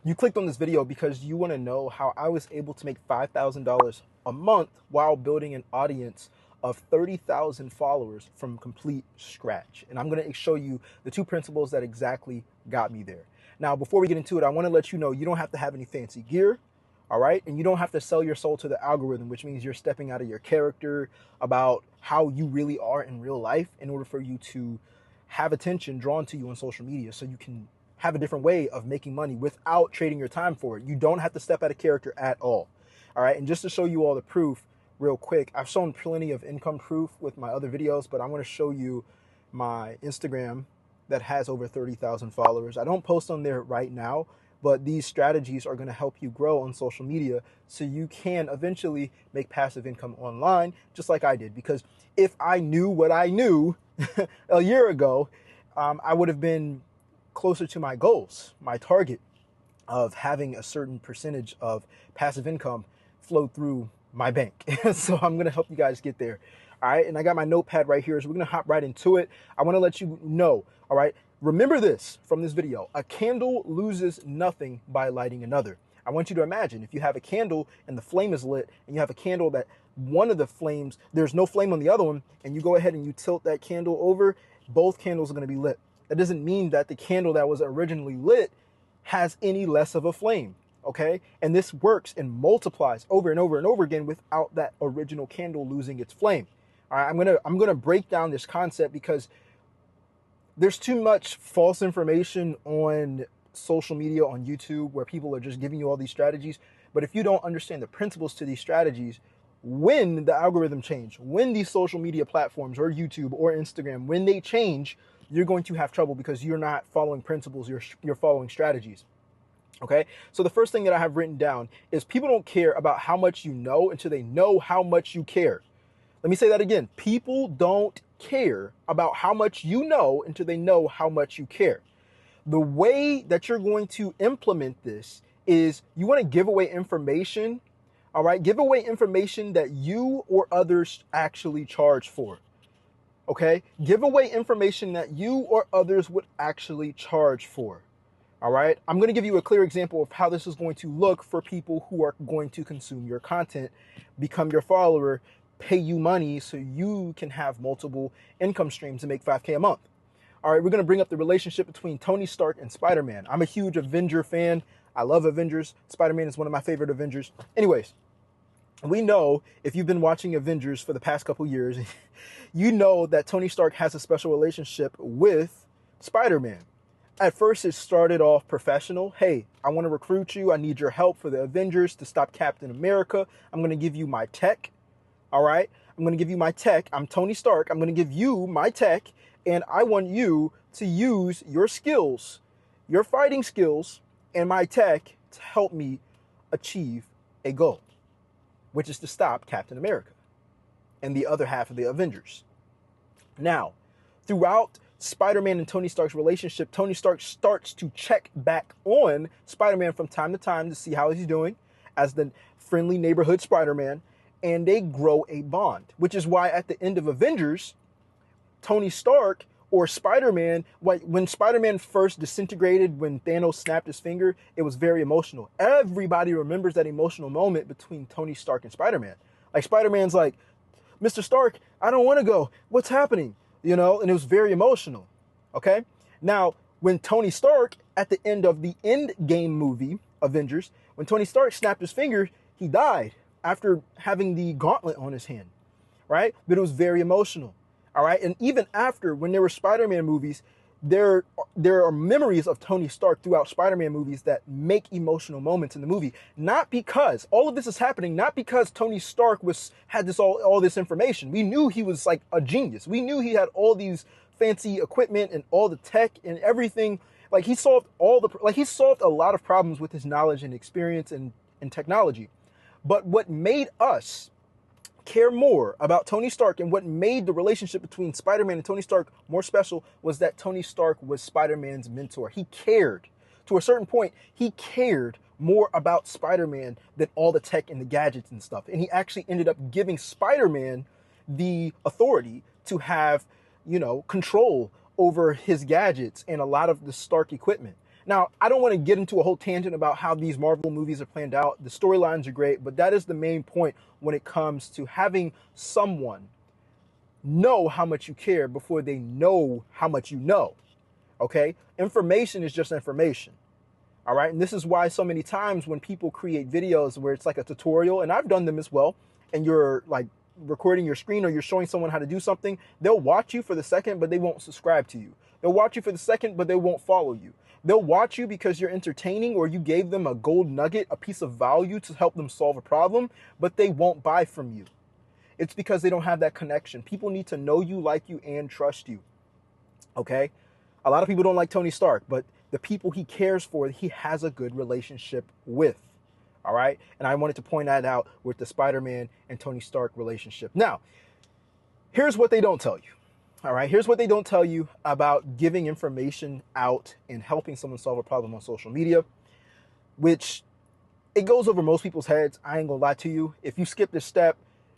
You clicked on this video because you want to know how I was able to make $5,000 a month while building an audience of 30,000 followers from complete scratch. And I'm going to show you the two principles that exactly got me there. Now, before we get into it, I want to let you know you don't have to have any fancy gear, all right? And you don't have to sell your soul to the algorithm, which means you're stepping out of your character about how you really are in real life in order for you to have attention drawn to you on social media so you can have a different way of making money without trading your time for it. You don't have to step out of character at all right? And just to show you all the proof real quick, I've shown plenty of income proof with my other videos, but I want to show you my Instagram that has over 30,000 followers. I don't post on there right now, but these strategies are going to help you grow on social media so you can eventually make passive income online, just like I did. Because if I knew what I knew a year ago, I would have been closer to my goals, my target of having a certain percentage of passive income flow through my bank. So I'm going to help you guys get there. All right. And I got my notepad right here. So we're going to hop right into it. I want to let you know. All right. Remember this from this video. A candle loses nothing by lighting another. I want you to imagine if you have a candle and the flame is lit and you have a candle that one of the flames, there's no flame on the other one, and you go ahead and you tilt that candle over, both candles are going to be lit. That doesn't mean that the candle that was originally lit has any less of a flame, okay? And this works and multiplies over and over and over again without that original candle losing its flame. All right, I'm gonna break down this concept because there's too much false information on social media, on YouTube, where people are just giving you all these strategies. But if you don't understand the principles to these strategies, when the algorithm change, when these social media platforms or YouTube or Instagram, when they change, you're going to have trouble because you're not following principles, you're following strategies. Okay, so the first thing that I have written down is people don't care about how much you know until they know how much you care. Let me say that again. People don't care about how much you know until they know how much you care. The way that you're going to implement this is you want to give away information, all right? Give away information that you or others actually charge for. Okay, give away information that you or others would actually charge for. All right, I'm going to give you a clear example of how this is going to look for people who are going to consume your content, become your follower, pay you money so you can have multiple income streams and make 5K a month. All right, we're going to bring up the relationship between Tony Stark and Spider-Man. I'm a huge Avenger fan. I love Avengers. Spider-Man is one of my favorite Avengers. Anyways, we know, if you've been watching Avengers for the past couple years, you know that Tony Stark has a special relationship with Spider-Man. At first, it started off professional. Hey, I want to recruit you. I need your help for the Avengers to stop Captain America. I'm going to give you my tech. All right? I'm going to give you my tech. I'm Tony Stark. I'm going to give you my tech, and I want you to use your skills, your fighting skills, and my tech to help me achieve a goal, which is to stop Captain America and the other half of the Avengers. Now, throughout Spider-Man and Tony Stark's relationship, Tony Stark starts to check back on Spider-Man from time to time to see how he's doing as the friendly neighborhood Spider-Man, and they grow a bond, which is why at the end of Avengers, Tony Stark or Spider-Man, when Spider-Man first disintegrated, when Thanos snapped his finger, it was very emotional. Everybody remembers that emotional moment between Tony Stark and Spider-Man. Like, Spider-Man's like, Mr. Stark, I don't want to go. What's happening? You know, and it was very emotional. Okay? Now, when Tony Stark, at the end of the Endgame movie, Avengers, when Tony Stark snapped his finger, he died after having the gauntlet on his hand. Right? But it was very emotional. All right? And even after, when there were Spider-Man movies, there are memories of Tony Stark throughout Spider-Man movies that make emotional moments in the movie. Not because all of this is happening, not because Tony Stark had all this information. We knew he was like a genius. We knew he had all these fancy equipment and all the tech and everything. Like, he solved a lot of problems with his knowledge and experience and technology. But what made us care more about Tony Stark and what made the relationship between Spider-Man and Tony Stark more special was that Tony Stark was Spider-Man's mentor. He cared. To a certain point, he cared more about Spider-Man than all the tech and the gadgets and stuff. And he actually ended up giving Spider-Man the authority to have, control over his gadgets and a lot of the Stark equipment. Now, I don't want to get into a whole tangent about how these Marvel movies are planned out. The storylines are great, but that is the main point when it comes to having someone know how much you care before they know how much you know. Okay? Information is just information. All right? And this is why so many times when people create videos where it's like a tutorial, and I've done them as well, and you're like recording your screen or you're showing someone how to do something, they'll watch you for the second, but they won't subscribe to you. They'll watch you for the second, but they won't follow you. They'll watch you because you're entertaining or you gave them a gold nugget, a piece of value to help them solve a problem, but they won't buy from you. It's because they don't have that connection. People need to know you, like you, and trust you. Okay? A lot of people don't like Tony Stark, but the people he cares for, he has a good relationship with. All right? And I wanted to point that out with the Spider-Man and Tony Stark relationship. Now, here's what they don't tell you. All right? Here's what they don't tell you about giving information out and helping someone solve a problem on social media, which it goes over most people's heads. I ain't gonna lie to you. If you skip this step,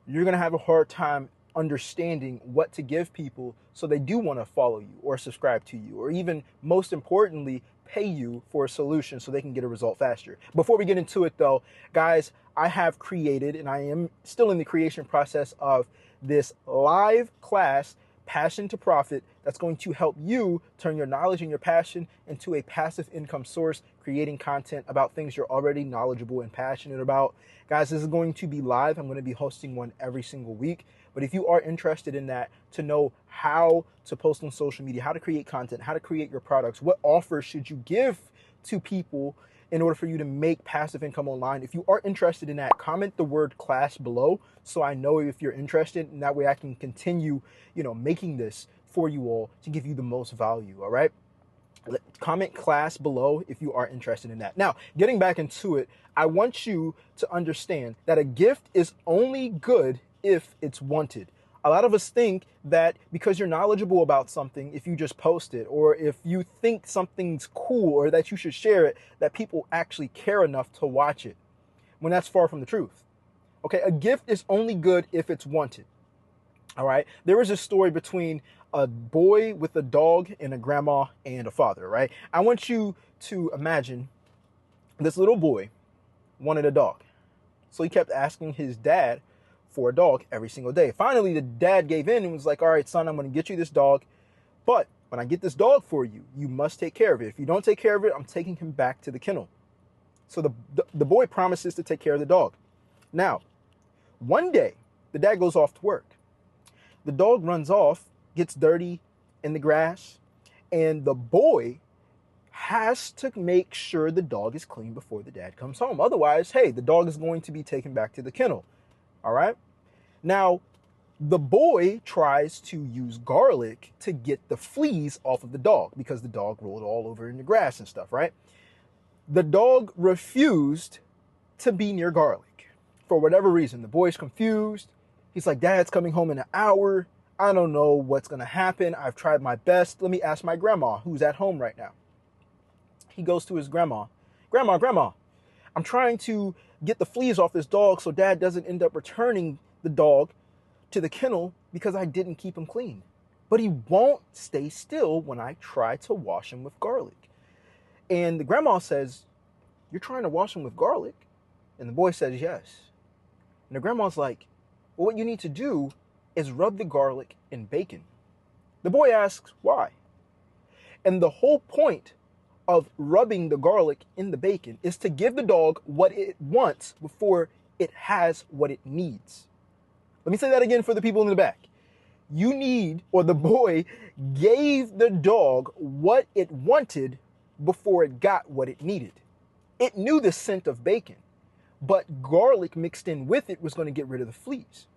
you're going to have a hard time understanding what to give people so they do want to follow you or subscribe to you, or even most importantly, pay you for a solution so they can get a result faster. Before we get into it though, guys, I have created, and I am still in the creation process of this live class, Passion to Profit, that's going to help you turn your knowledge and your passion into a passive income source, creating content about things you're already knowledgeable and passionate about. Guys, this is going to be live. I'm going to be hosting one every single week. But if you are interested in that, to know how to post on social media, how to create content, how to create your products, what offers should you give to people in order for you to make passive income online, if you are interested in that, comment the word class below so I know if you're interested, and that way I can continue, making this for you all to give you the most value. All right? Comment class below if you are interested in that. Now, getting back into it, I want you to understand that a gift is only good if it's wanted. A lot of us think that because you're knowledgeable about something, if you just post it, or if you think something's cool or that you should share it, that people actually care enough to watch it, when that's far from the truth. Okay, a gift is only good if it's wanted. All right, there was a story between a boy with a dog and a grandma and a father, right? I want you to imagine this little boy wanted a dog. So he kept asking his dad for a dog every single day. Finally, the dad gave in and was like, all right, son, I'm going to get you this dog. But when I get this dog for you, you must take care of it. If you don't take care of it, I'm taking him back to the kennel. So the boy promises to take care of the dog. Now, one day, the dad goes off to work. The dog runs off, gets dirty in the grass, and the boy has to make sure the dog is clean before the dad comes home. Otherwise, hey, the dog is going to be taken back to the kennel. All right? Now, the boy tries to use garlic to get the fleas off of the dog because the dog rolled all over in the grass and stuff, right? The dog refused to be near garlic for whatever reason. The boy's confused. He's like, Dad's coming home in an hour. I don't know what's going to happen. I've tried my best. Let me ask my grandma, who's at home right now. He goes to his grandma. Grandma, I'm trying to get the fleas off this dog so Dad doesn't end up returning the dog to the kennel because I didn't keep him clean. But he won't stay still when I try to wash him with garlic. And the grandma says, you're trying to wash him with garlic? And the boy says, yes. And the grandma's like, well, what you need to do is rub the garlic in bacon. The boy asks, why? And the whole point of rubbing the garlic in the bacon is to give the dog what it wants before it has what it needs. Let me say that again for the people in the back. The boy gave the dog what it wanted before it got what it needed. It knew the scent of bacon, but garlic mixed in with it was going to get rid of the fleas.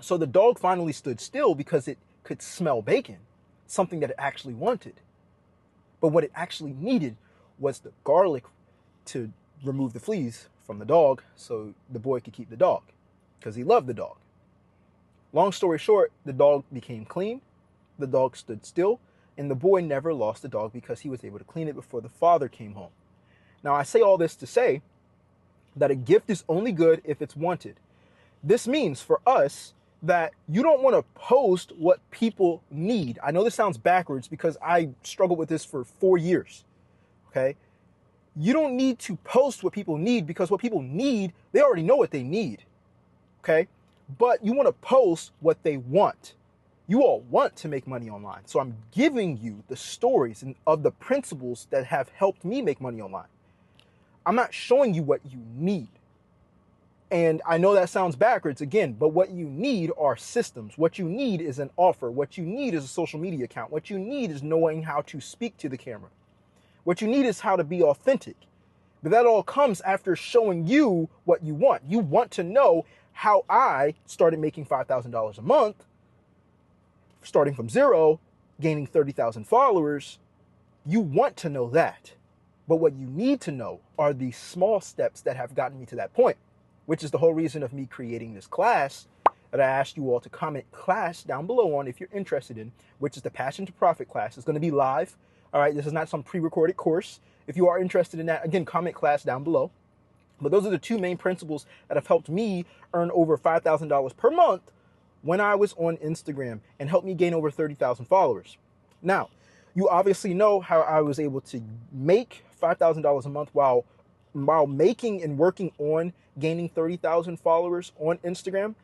So the dog finally stood still because it could smell bacon, something that it actually wanted. But what it actually needed was the garlic to remove the fleas from the dog so the boy could keep the dog because he loved the dog. Long story short, the dog became clean, the dog stood still, and the boy never lost the dog because he was able to clean it before the father came home. Now, I say all this to say that a gift is only good if it's wanted. This means for us that you don't want to post what people need. I know this sounds backwards because I struggled with this for 4 years. okay? You don't need to post what people need, because what people need, they already know what they need, okay? But you want to post what they want. You all want to make money online. So I'm giving you the stories and of the principles that have helped me make money online. I'm not showing you what you need. And I know that sounds backwards again, but what you need are systems. What you need is an offer. What you need is a social media account. What you need is knowing how to speak to the camera. What you need is how to be authentic. But that all comes after showing you what you want. You want to know how I started making $5,000 a month, starting from zero, gaining 30,000 followers. You want to know that. But what you need to know are the small steps that have gotten me to that point, which is the whole reason of me creating this class that I asked you all to comment class down below on if you're interested in, which is the Passion to Profit class. It's going to be live. All right, this is not some pre-recorded course. If you are interested in that, again, comment class down below. But those are the two main principles that have helped me earn over $5,000 per month when I was on Instagram, and helped me gain over 30,000 followers. Now, you obviously know how I was able to make $5,000 a month while making and working on gaining 30,000 followers on Instagram.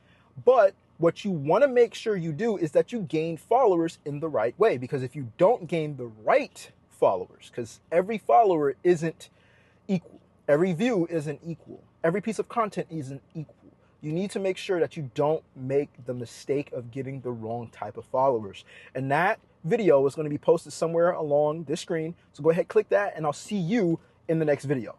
But what you want to make sure you do is that you gain followers in the right way. Because if you don't gain the right followers, because every follower isn't equal, every view isn't equal, every piece of content isn't equal, you need to make sure that you don't make the mistake of getting the wrong type of followers. And that video is going to be posted somewhere along this screen. So go ahead, click that, and I'll see you in the next video.